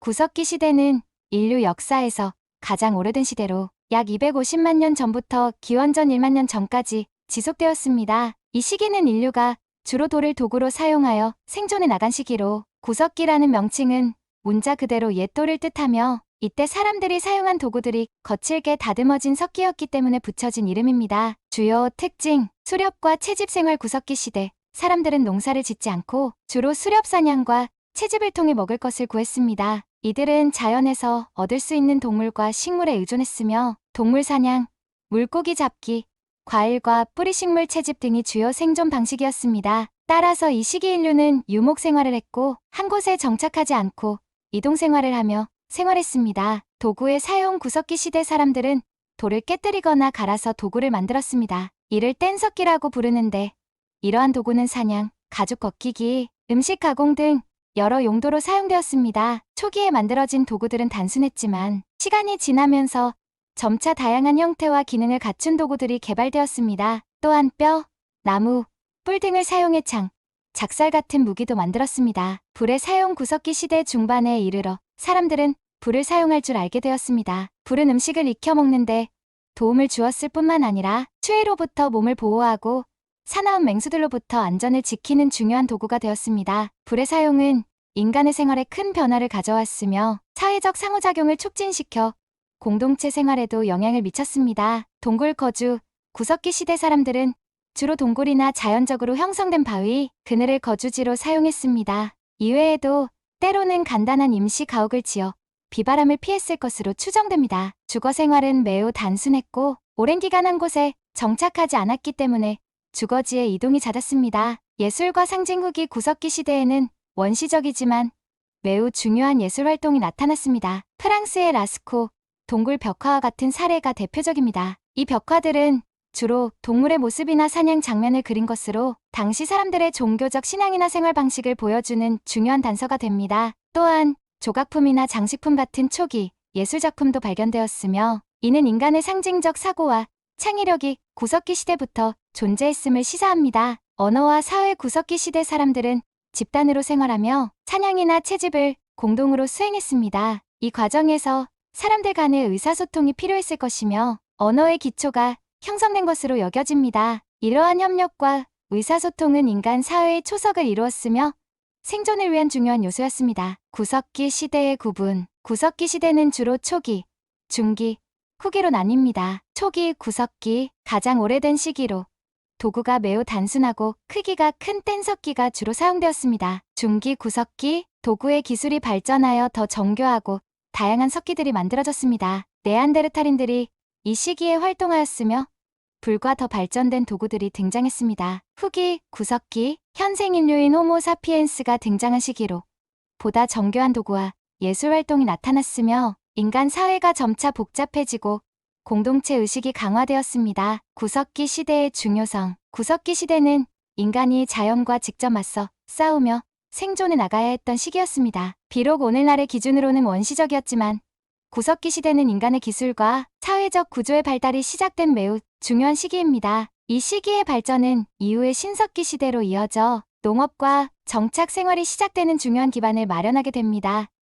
구석기 시대는 인류 역사에서 가장 오래된 시대로 약 250만 년 전부터 기원전 1만 년 전까지 지속되었습니다. 이 시기는 인류가 주로 돌을 도구로 사용하여 생존해 나간 시기로 구석기라는 명칭은 문자 그대로 옛 돌을 뜻하며 이때 사람들이 사용한 도구들이 거칠게 다듬어진 석기였기 때문에 붙여진 이름입니다. 주요 특징, 수렵과 채집 생활 구석기 시대. 사람들은 농사를 짓지 않고 주로 수렵 사냥과 채집을 통해 먹을 것을 구했습니다. 이들은 자연에서 얻을 수 있는 동물과 식물에 의존했으며 동물 사냥, 물고기 잡기, 과일과 뿌리식물 채집 등이 주요 생존 방식이었습니다. 따라서 이 시기 인류는 유목 생활을 했고 한 곳에 정착하지 않고 이동 생활을 하며 생활했습니다. 도구의 사용 구석기 시대 사람들은 돌을 깨뜨리거나 갈아서 도구를 만들었습니다. 이를 뗀석기라고 부르는데 이러한 도구는 사냥, 가죽 걷기기, 음식 가공 등 여러 용도로 사용되었습니다. 초기에 만들어진 도구들은 단순했지만 시간이 지나면서 점차 다양한 형태와 기능을 갖춘 도구들이 개발되었습니다. 또한 뼈, 나무, 뿔 등을 사용해 창, 작살 같은 무기도 만들었습니다. 불의 사용 구석기 시대 중반에 이르러 사람들은 불을 사용할 줄 알게 되었습니다. 불은 음식을 익혀 먹는데 도움을 주었을 뿐만 아니라 추위로부터 몸을 보호하고 사나운 맹수들로부터 안전을 지키는 중요한 도구가 되었습니다. 불의 사용은 인간의 생활에 큰 변화를 가져왔으며 사회적 상호작용을 촉진시켜 공동체 생활에도 영향을 미쳤습니다. 동굴 거주, 구석기 시대 사람들은 주로 동굴이나 자연적으로 형성된 바위, 그늘을 거주지로 사용했습니다. 이외에도 때로는 간단한 임시 가옥을 지어 비바람을 피했을 것으로 추정됩니다. 주거 생활은 매우 단순했고 오랜 기간 한 곳에 정착하지 않았기 때문에 주거지의 이동이 잦았습니다. 예술과 상징 후기 구석기 시대에는 원시적이지만 매우 중요한 예술 활동이 나타났습니다. 프랑스의 라스코, 동굴 벽화와 같은 사례가 대표적입니다. 이 벽화들은 주로 동물의 모습이나 사냥 장면을 그린 것으로 당시 사람들의 종교적 신앙이나 생활 방식을 보여주는 중요한 단서가 됩니다. 또한 조각품이나 장식품 같은 초기 예술작품도 발견되었으며 이는 인간의 상징적 사고와 창의력이 구석기 시대부터 존재했음을 시사합니다. 언어와 사회 구석기 시대 사람들은 집단으로 생활하며 사냥이나 채집을 공동으로 수행했습니다. 이 과정에서 사람들 간의 의사소통이 필요했을 것이며 언어의 기초가 형성된 것으로 여겨집니다. 이러한 협력과 의사소통은 인간 사회의 초석을 이루었으며 생존을 위한 중요한 요소였습니다. 구석기 시대의 구분. 구석기 시대는 주로 초기, 중기, 후기로 나뉩니다. 초기 구석기, 가장 오래된 시기로 도구가 매우 단순하고 크기가 큰 뗀석기가 주로 사용되었습니다. 중기 구석기, 도구의 기술이 발전하여 더 정교하고 다양한 석기들이 만들어졌습니다. 네안데르탈인들이 이 시기에 활동하였으며 불과 더 발전된 도구들이 등장했습니다. 후기 구석기, 현생 인류인 호모 사피엔스가 등장한 시기로 보다 정교한 도구와 예술 활동이 나타났으며 인간 사회가 점차 복잡해지고 공동체 의식이 강화되었습니다. 구석기 시대의 중요성. 구석기 시대는 인간이 자연과 직접 맞서 싸우며 생존해 나가야 했던 시기였습니다. 비록 오늘날의 기준으로는 원시적이었지만 구석기 시대는 인간의 기술과 사회적 구조의 발달이 시작된 매우 중요한 시기입니다. 이 시기의 발전은 이후의 신석기 시대로 이어져 농업과 정착 생활이 시작되는 중요한 기반을 마련하게 됩니다.